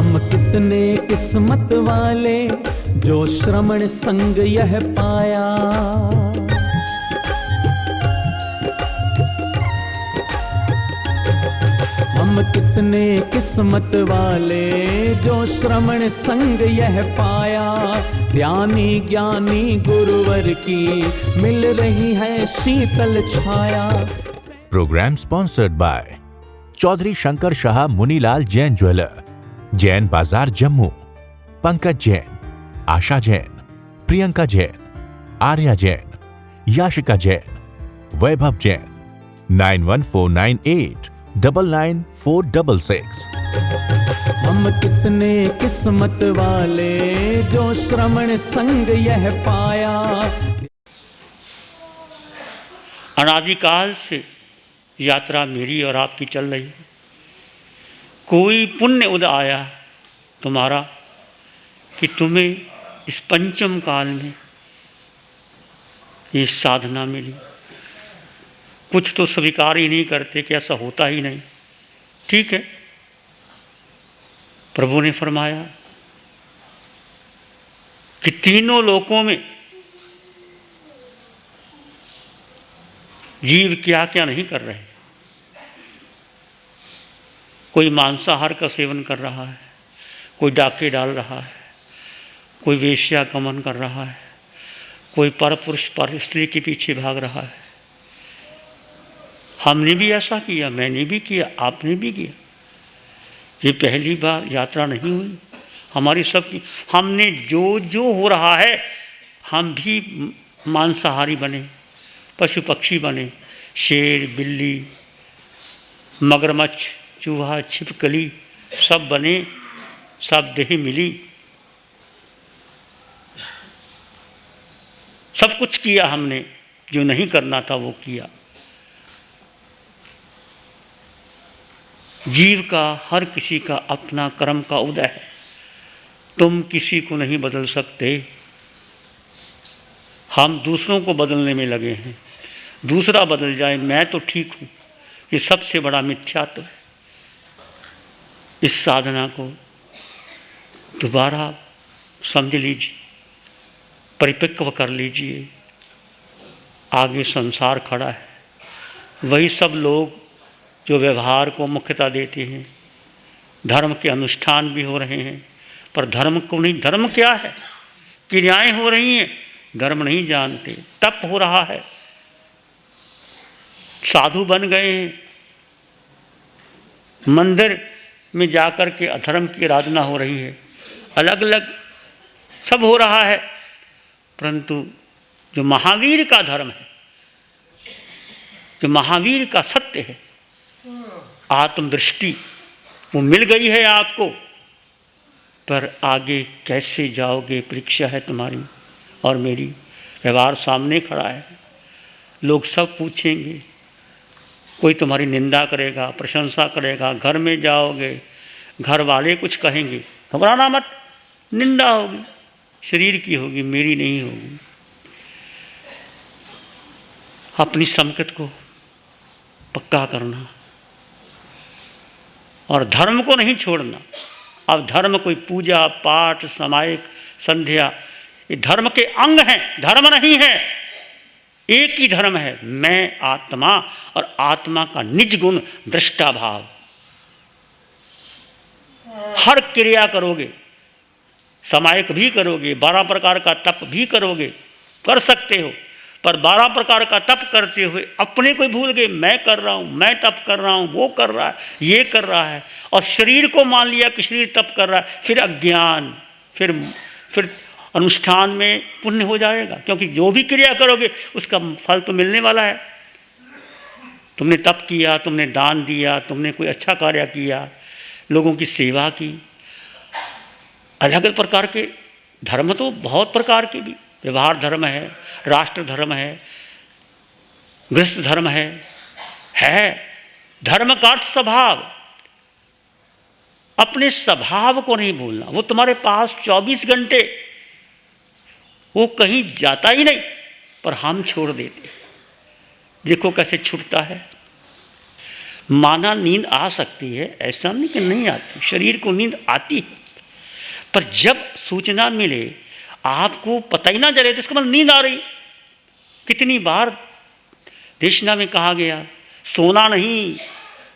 हम कितने किस्मत वाले जो श्रमण संग यह पाया। हम कितने किस्मत वाले जो श्रमण संग यह पाया। ध्यानी ज्ञानी गुरुवर की मिल रही है शीतल छाया। Programme sponsored by Chaudhary Shankar Shah Munilal Jain jeweller, Jain Bazaar Jammu, Pankaj Jain, आशा जैन, प्रियंका जैन, आर्या जैन, याशिका जैन, वैभव जैन। 9149899466। हम कितने किस्मत वाले जो श्रमण संग यह पाया। अनादिकाल से यात्रा मेरी और आपकी चल रही है। कोई पुण्य उदय आया तुम्हारा कि तुम्हें इस पंचम काल में ये साधना मिली। कुछ तो स्वीकार ही नहीं करते कि ऐसा होता ही नहीं। ठीक है, प्रभु ने फरमाया कि तीनों लोकों में जीव क्या क्या नहीं कर रहे। कोई मांसाहार का सेवन कर रहा है, कोई डाके डाल रहा है, कोई वेश्या गमन कर रहा है, कोई परपुरुष पर स्त्री के पीछे भाग रहा है। हमने भी ऐसा किया, मैंने भी किया, आपने भी किया। ये पहली बार यात्रा नहीं हुई हमारी सबकी। हमने जो जो हो रहा है, हम भी मांसाहारी बने, पशु पक्षी बने, शेर, बिल्ली, मगरमच्छ, चूहा, छिपकली सब बने, सब देह मिली, सब कुछ किया हमने। जो नहीं करना था वो किया। जीव का, हर किसी का अपना कर्म का उदय है। तुम किसी को नहीं बदल सकते। हम दूसरों को बदलने में लगे हैं। दूसरा बदल जाए, मैं तो ठीक हूँ, ये सबसे बड़ा मिथ्यात्व है। इस साधना को दोबारा समझ लीजिए, परिपक्व कर लीजिए। आगे संसार खड़ा है। वही सब लोग जो व्यवहार को मुख्यता देते हैं, धर्म के अनुष्ठान भी हो रहे हैं, पर धर्म को नहीं। धर्म क्या है? क्रियाएं हो रही हैं, धर्म नहीं जानते। तप हो रहा है, साधु बन गए हैं, मंदिर में जाकर के अधर्म की आराधना हो रही है, अलग अलग सब हो रहा है। परंतु जो महावीर का धर्म है, जो महावीर का सत्य है, आत्मदृष्टि, वो मिल गई है आपको। पर आगे कैसे जाओगे, परीक्षा है तुम्हारी और मेरी। व्यवहार सामने खड़ा है, लोग सब पूछेंगे। कोई तुम्हारी निंदा करेगा, प्रशंसा करेगा। घर में जाओगे, घर वाले कुछ कहेंगे, घबराना मत, निंदा होगी, शरीर की होगी, मेरी नहीं होगी। अपनी संकट को पक्का करना और धर्म को नहीं छोड़ना। अब धर्म कोई पूजा पाठ, सामायिक संध्या, ये धर्म के अंग हैं, धर्म नहीं है। एक ही धर्म है, मैं आत्मा, और आत्मा का निज गुण दृष्टा भाव। हर क्रिया करोगे, सामायिक भी करोगे, 12 प्रकार का तप भी करोगे, कर सकते हो। पर 12 प्रकार का तप करते हुए अपने को भूल गए। मैं कर रहा हूँ, मैं तप कर रहा हूँ, वो कर रहा है, ये कर रहा है, और शरीर को मान लिया कि शरीर तप कर रहा है। फिर अज्ञान, फिर अनुष्ठान में पुण्य हो जाएगा, क्योंकि जो भी क्रिया करोगे उसका फल तो मिलने वाला है। तुमने तप किया, तुमने दान दिया, तुमने कोई अच्छा कार्य किया, लोगों की सेवा की। अलग अलग प्रकार के धर्म तो बहुत प्रकार के भी, व्यवहार धर्म है, राष्ट्र धर्म है, गृहस्थ धर्म है। धर्म का अर्थ स्वभाव। अपने स्वभाव को नहीं भूलना। वो तुम्हारे पास 24 घंटे, वो कहीं जाता ही नहीं, पर हम छोड़ देते। देखो कैसे छूटता है। माना नींद आ सकती है, ऐसा नहीं कि नहीं आती, शरीर को नींद आती है, पर जब सूचना मिले आपको पता ही ना चले तो इसका मतलब नींद आ रही। कितनी बार देशना में कहा गया, सोना नहीं,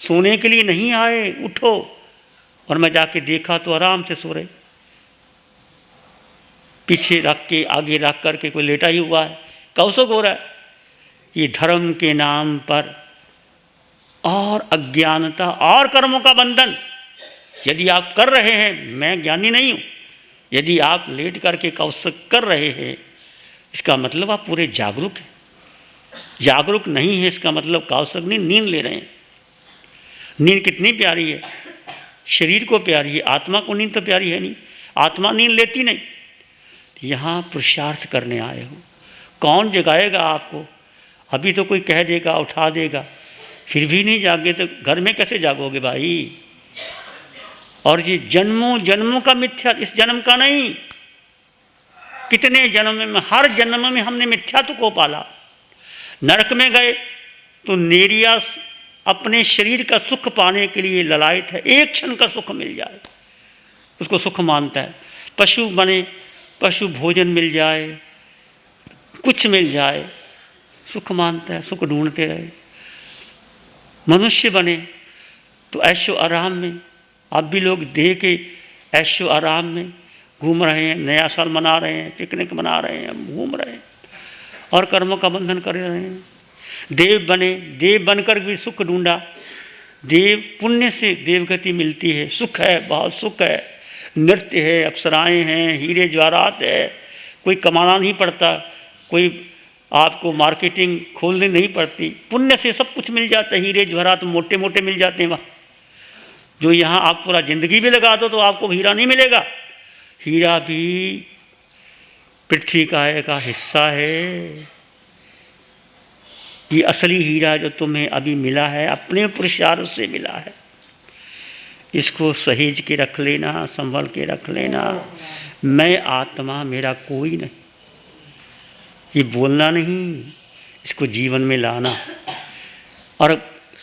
सोने के लिए नहीं आए, उठो। और मैं जाके देखा तो आराम से सो रहे, पीछे रख के आगे रख करके कोई लेटा ही हुआ है, कौसो हो रहा है। ये धर्म के नाम पर और अज्ञानता और कर्मों का बंधन। यदि आप कर रहे हैं, मैं ज्ञानी नहीं हूँ, यदि आप लेट करके कौशक कर रहे हैं इसका मतलब आप पूरे जागरूक हैं। जागरूक नहीं है इसका मतलब कौशक नहीं, नींद ले रहे हैं। नींद कितनी प्यारी है, शरीर को प्यारी है, आत्मा को नींद तो प्यारी है नहीं, आत्मा नींद लेती नहीं। यहाँ पुरुषार्थ करने आए हो, कौन जगाएगा आपको? अभी तो कोई कह देगा, उठा देगा, फिर भी नहीं जागे तो घर में कैसे जागोगे भाई? और ये जन्मों जन्मों का मिथ्या, इस जन्म का नहीं, कितने जन्म में, हर जन्म में हमने मिथ्यात्व को पाला। नरक में गए तो नेरिया अपने शरीर का सुख पाने के लिए ललायत है, एक क्षण का सुख मिल जाए उसको सुख मानता है। पशु बने, पशु भोजन मिल जाए, कुछ मिल जाए, सुख मानता है, सुख ढूंढते रहे। मनुष्य बने तो ऐशो आराम में, अब भी लोग देह के ऐशो आराम में घूम रहे हैं, नया साल मना रहे हैं, पिकनिक मना रहे हैं, घूम रहे हैं और कर्मों का बंधन कर रहे हैं। देव बने, देव बनकर भी सुख ढूंढा, देव पुण्य से देवगति मिलती है, सुख है, बहुत सुख है, नृत्य है, अप्सराएं हैं, हीरे जवाहरात है, कोई कमाना नहीं पड़ता, कोई आपको मार्केटिंग खोलनी नहीं पड़ती, पुण्य से सब कुछ मिल जाता है। हीरे जवाहरात मोटे मोटे मिल जाते हैं वहाँ, जो यहाँ आप पूरा ज़िंदगी भी लगा दो तो आपको हीरा नहीं मिलेगा। हीरा भी पृथ्वी का हिस्सा है। ये असली हीरा जो तुम्हें अभी मिला है अपने पुरुषार्थ से मिला है, इसको सहेज के रख लेना, संभल के रख लेना। मैं आत्मा, मेरा कोई नहीं, ये बोलना नहीं, इसको जीवन में लाना। और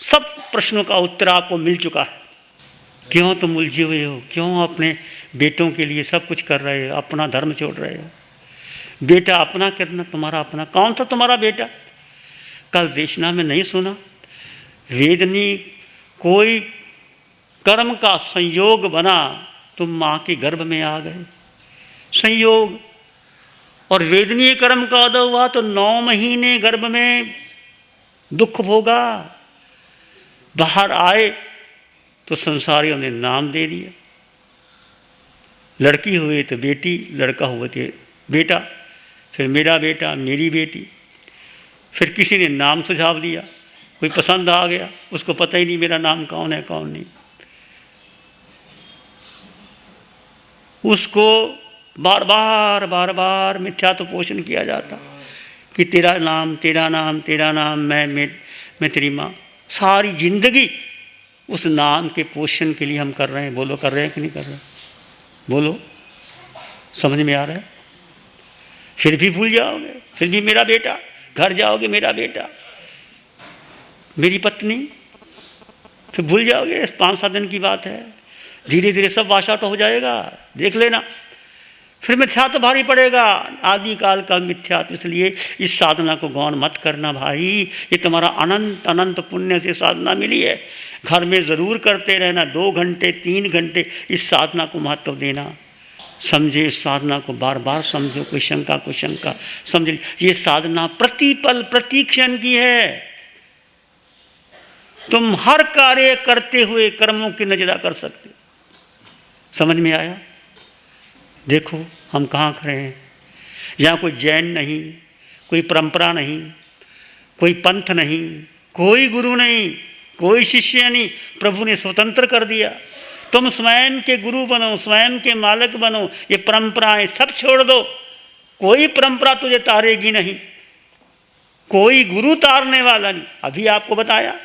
सब प्रश्नों का उत्तर आपको मिल चुका है। क्यों तुम उलझे हुए हो? क्यों अपने बेटों के लिए सब कुछ कर रहे हो, अपना धर्म छोड़ रहे हो? बेटा अपना करना, तुम्हारा अपना, कौन था तुम्हारा बेटा? कल देशना में नहीं सुना, वेदनी कोई कर्म का संयोग बना, तुम माँ के गर्भ में आ गए, संयोग। और वेदनीय कर्म का उदय हुआ तो 9 महीने गर्भ में दुख भोगा, बाहर आए तो संसारियों ने नाम दे दिया। लड़की हुई तो बेटी, लड़का हुआ तो बेटा, फिर मेरा बेटा, मेरी बेटी, फिर किसी ने नाम सुझाव दिया, कोई पसंद आ गया, उसको पता ही नहीं मेरा नाम कौन है कौन नहीं, उसको बार बार मिथ्यात्व पोषण किया जाता कि तेरा नाम, तेरा नाम, तेरा नाम, मैं तेरी माँ। सारी जिंदगी उस नाम के पोषण के लिए हम कर रहे हैं। बोलो, कर रहे हैं कि नहीं कर रहे? बोलो, समझ में आ रहा है? फिर भी भूल जाओगे, फिर भी मेरा बेटा, घर जाओगे मेरा बेटा, मेरी पत्नी, फिर भूल जाओगे। 5-7 दिन की बात है, धीरे धीरे सब वाश आउट हो जाएगा, देख लेना। फिर मिथ्यात्व भारी पड़ेगा, आदि काल का मिथ्यात्व। इसलिए इस साधना को गौण मत करना भाई, ये तुम्हारा अनंत अनंत पुण्य से साधना मिली है। घर में ज़रूर करते रहना, 2 घंटे 3 घंटे इस साधना को महत्व देना। समझे इस साधना को, बार बार समझो, कोई शंका को शंका समझ। ये साधना प्रतिपल प्रतिक्षण की है। तुम हर कार्य करते हुए कर्मों की नजरा कर सकते। समझ में आया? देखो हम कहाँ खड़े हैं। यहाँ कोई जैन नहीं, कोई परंपरा नहीं, कोई पंथ नहीं, कोई गुरु नहीं, कोई शिष्य नहीं। प्रभु ने स्वतंत्र कर दिया। तुम स्वयं के गुरु बनो, स्वयं के मालिक बनो। ये परंपराएं सब छोड़ दो, कोई परंपरा तुझे तारेगी नहीं, कोई गुरु तारने वाला नहीं। अभी आपको बताया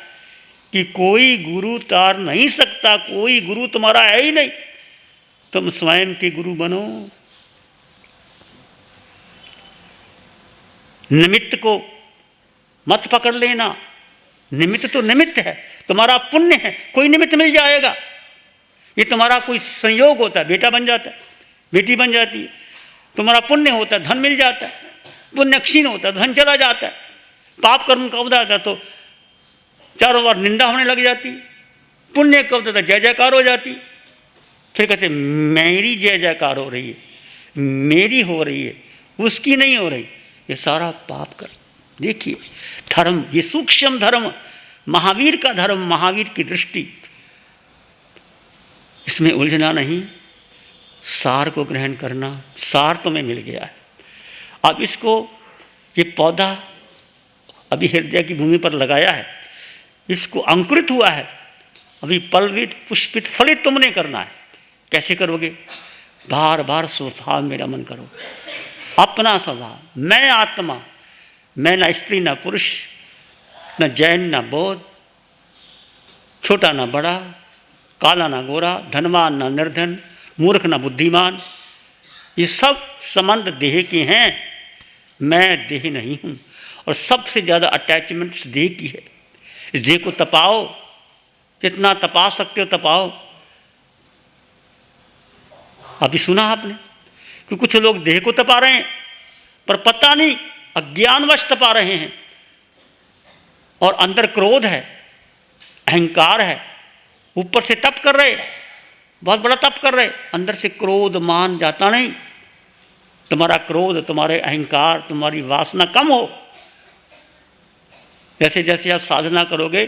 कि कोई गुरु तार नहीं सकता, कोई गुरु तुम्हारा है ही नहीं। तुम स्वयं के गुरु बनो। निमित्त को मत पकड़ लेना, निमित्त तो निमित्त है, तुम्हारा पुण्य है, कोई निमित्त मिल जाएगा। ये तुम्हारा कोई संयोग होता है, बेटा बन जाता है, बेटी बन जाती है, तुम्हारा पुण्य होता है, धन मिल जाता है, पुण्य क्षीण होता है, धन चला जाता है, पाप कर्म का उदय आता है तो चारों बार निंदा होने लग जाती, पुण्य का उदय जय जयकार हो जाती। फिर कहते मेरी जय जयकार हो रही है, मेरी हो रही है, उसकी नहीं हो रही, ये सारा पाप कर। देखिए धर्म, ये सूक्ष्म धर्म, महावीर का धर्म, महावीर की दृष्टि, इसमें उलझना नहीं, सार को ग्रहण करना। सार तुम्हें मिल गया है। अब इसको, ये पौधा अभी हृदय की भूमि पर लगाया है, इसको अंकुरित हुआ है, अभी पल्वित पुष्पित फलित तुमने करना है। कैसे करोगे? बार बार स्वभाव मेरा मन करो, अपना स्वभाव, मैं आत्मा, मैं ना स्त्री ना पुरुष, न जैन ना बौद्ध, छोटा ना बड़ा, काला ना गोरा, धनवान ना निर्धन, मूर्ख ना बुद्धिमान, ये सब संबंध देह के हैं, मैं देह नहीं हूँ। और सबसे ज़्यादा अटैचमेंट इस देह की है। इस देह को तपाओ, जितना तपा सकते हो तपाओ। अभी सुना आपने कि कुछ लोग देह को तपा रहे हैं, पर पता नहीं अज्ञानवश तपा रहे हैं, और अंदर क्रोध है, अहंकार है, ऊपर से तप कर रहे, बहुत बड़ा तप कर रहे, अंदर से क्रोध मान जाता नहीं। तुम्हारा क्रोध, तुम्हारे अहंकार, तुम्हारी वासना कम हो। जैसे जैसे आप साधना करोगे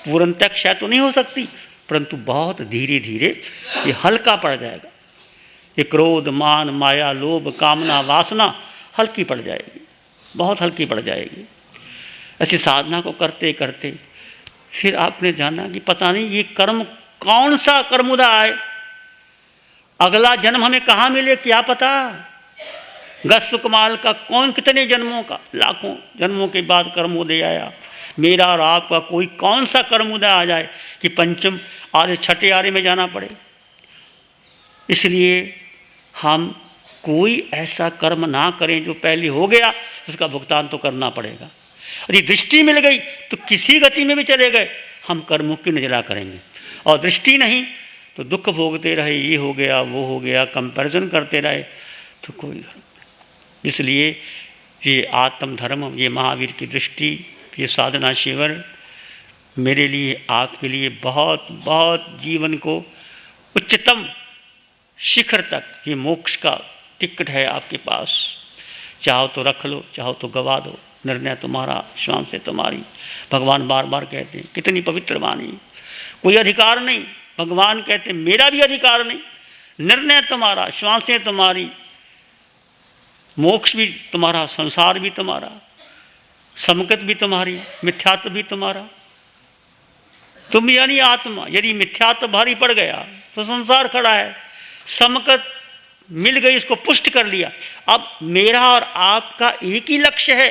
पूर्णतः क्षय तो नहीं हो सकती, परंतु बहुत धीरे धीरे ये हल्का पड़ जाएगा। ये क्रोध, मान, माया, लोभ, कामना, वासना हल्की पड़ जाएगी, बहुत हल्की पड़ जाएगी। ऐसी साधना को करते करते फिर आपने जाना कि पता नहीं ये कर्म कौन सा कर्मुदा है, अगला जन्म हमें कहाँ मिले क्या पता। गस सुकमाल का कौन कितने जन्मों का, लाखों जन्मों के बाद कर्मोदय आया। मेरा और आपका कोई कौन सा कर्मोदय आ जाए कि पंचम आरे छठे आरे में जाना पड़े। इसलिए हम कोई ऐसा कर्म ना करें जो पहले हो गया, उसका भुगतान तो करना पड़ेगा। यदि दृष्टि मिल गई तो किसी गति में भी चले गए हम कर्मों की नजरा करेंगे, और दृष्टि नहीं तो दुख भोगते रहे, ये हो गया वो हो गया, कंपैरिजन करते रहे तो कोई धर्म। इसलिए ये आत्म धर्म, ये महावीर की दृष्टि, ये साधना शिविर मेरे लिए, आपके लिए बहुत बहुत जीवन को उच्चतम शिखर तक, ये मोक्ष का टिकट है आपके पास। चाहो तो रख लो, चाहो तो गवा दो, निर्णय तुम्हारा, श्वान से तुम्हारी। भगवान बार बार कहते हैं, कितनी पवित्र वाणी, कोई अधिकार नहीं। भगवान कहते हैं मेरा भी अधिकार नहीं, निर्णय तुम्हारा, श्वान से तुम्हारी, मोक्ष भी तुम्हारा, संसार भी तुम्हारा, समकत भी तुम्हारी, मिथ्यात्व भी तुम्हारा। तुम यानी आत्मा, यदि मिथ्यात्व भारी पड़ गया तो संसार खड़ा है, समकत मिल गई, इसको पुष्ट कर लिया। अब मेरा और आपका एक ही लक्ष्य है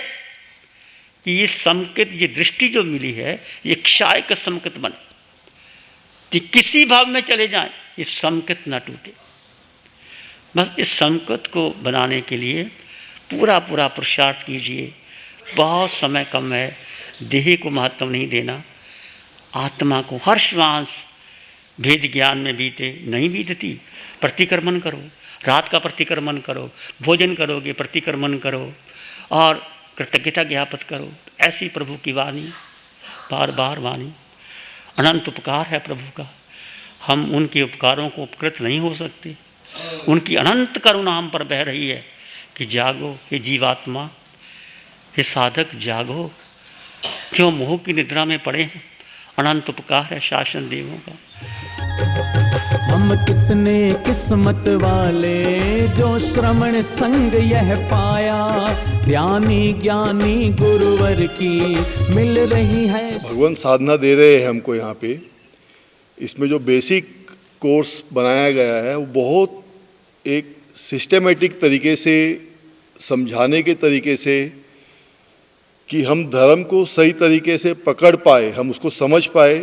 कि ये समकत, ये दृष्टि जो मिली है, ये क्षय का समकत बने, कि किसी भाव में चले जाएं, ये समकत ना टूटे। बस इस समकत को बनाने के लिए पूरा पूरा पुरुषार्थ कीजिए। बहुत समय कम है, देह को महत्व नहीं देना, आत्मा को। हर श्वास भेद ज्ञान में बीते, नहीं बीतती, प्रतिक्रमण करो, रात का प्रतिक्रमण करो, भोजन करोगे प्रतिक्रमण करो, और कृतज्ञता ज्ञापित करो। ऐसी प्रभु की वाणी, बार बार वाणी, अनंत उपकार है प्रभु का। हम उनके उपकारों को उपकृत नहीं हो सकते। उनकी अनंत करुणा हम पर बह रही है कि जागो हे जीवात्मा, हे साधक जागो, क्यों मोह की निद्रा में पड़े हैं। अनंत उपकार है शासन देवों का। हम कितने किस्मत वाले जो श्रवण संग यह पाया, ध्यानी ज्ञानी गुरुवर की मिल रही है। भगवान साधना दे रहे हैं हमको यहाँ पे। इसमें जो बेसिक कोर्स बनाया गया है वो बहुत एक सिस्टेमेटिक तरीके से, समझाने के तरीके से, कि हम धर्म को सही तरीके से पकड़ पाए, हम उसको समझ पाए,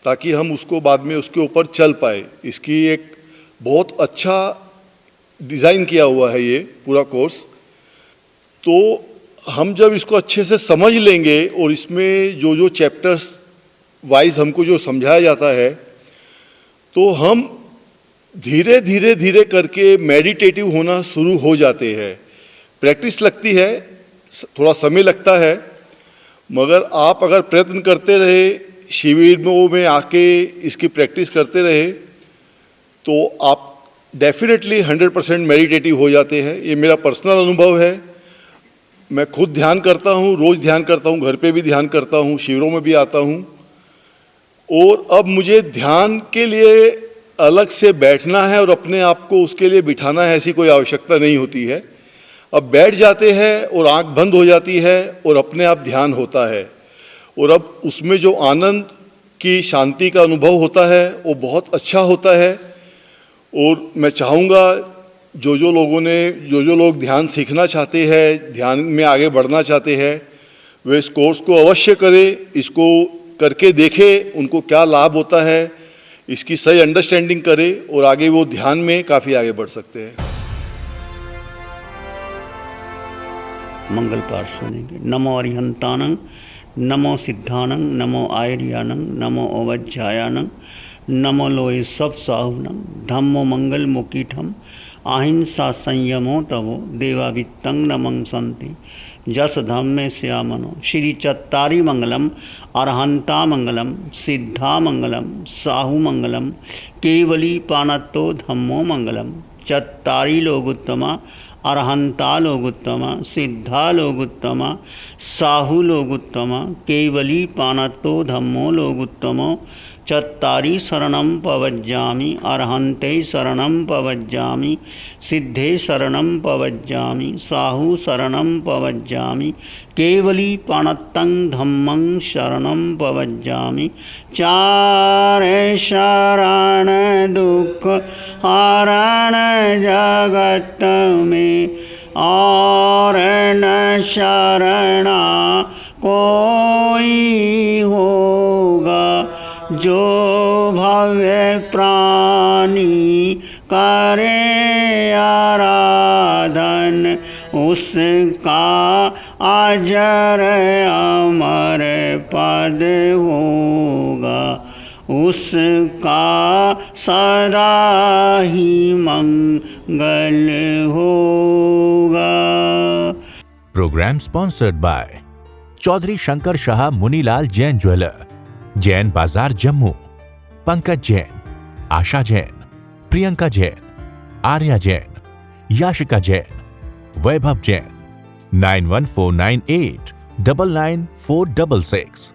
ताकि हम उसको बाद में उसके ऊपर चल पाए। इसकी एक बहुत अच्छा डिज़ाइन किया हुआ है ये पूरा कोर्स। तो हम जब इसको अच्छे से समझ लेंगे और इसमें जो जो चैप्टर्स वाइज हमको जो समझाया जाता है, तो हम धीरे धीरे धीरे करके मेडिटेटिव होना शुरू हो जाते हैं। प्रैक्टिस लगती है, थोड़ा समय लगता है, मगर आप अगर प्रयत्न करते रहे, शिविरों में आके इसकी प्रैक्टिस करते रहे, तो आप डेफिनेटली 100% मेडिटेटिव हो जाते हैं। ये मेरा पर्सनल अनुभव है। मैं खुद ध्यान करता हूँ, रोज़ ध्यान करता हूँ, घर पे भी ध्यान करता हूँ, शिविरों में भी आता हूँ। और अब मुझे ध्यान के लिए अलग से बैठना है और अपने आप को उसके लिए बिठाना है, ऐसी कोई आवश्यकता नहीं होती है। अब बैठ जाते हैं और आंख बंद हो जाती है और अपने आप ध्यान होता है, और अब उसमें जो आनंद की शांति का अनुभव होता है वो बहुत अच्छा होता है। और मैं चाहूँगा जो लोग ध्यान सीखना चाहते हैं, ध्यान में आगे बढ़ना चाहते हैं, वे इस कोर्स को अवश्य करें, इसको करके देखें उनको क्या लाभ होता है, इसकी सही अंडरस्टैंडिंग करें और आगे वो ध्यान में काफ़ी आगे बढ़ सकते हैं। मंगल पाठ सुनेंगे। नमो अरिहंतानं, नमो सिद्धानं, नमो आयर्यानं, नमो अवज्जायानं, नमो लोए सब साहुनं, धम्मो मंगल मुकीठम, अहिंसा संयमो तवो, देवावित्तं नमं संति, जस धम्मे श्यामनो। श्री चत्तारी मंगलम, अरहंता मंगलम, सिद्धा मंगलम, साहु मंगलम, केवली पानत्तो धम्मो मंगलम। चत्तारी लोगुत्तमा, अरहंता लोगुत्तमा, सिद्धा लोगुत्तमा, साहु लोगुत्तमा, केवली पानत्तो धम्मो लोगुत्तमो। चत्तारी शरणं पवज्जामि, अरहन्ते शरणं पवज्जामि, सिद्धे शरणं पवज्जामि, साहु शरणं पवज्जामि, केवली पाणत्तं धम्मं शरणं पवज्जामि। चारे शरण दुख हरण जगत में, और न शरणा कोई होगा। जो भव्य प्राणी करे आराधन, उसका अजर अमर पद होगा, उसका सदा ही मंगल होगा। Programme sponsored by Chaudhary Shankar Shah Munilal Jain jeweller, Jain Bazaar Jammu. Pankaj Jain, Asha Jain, Priyanka Jain, Arya Jain, Yashika Jain, Vaibhav Jain. 9149899466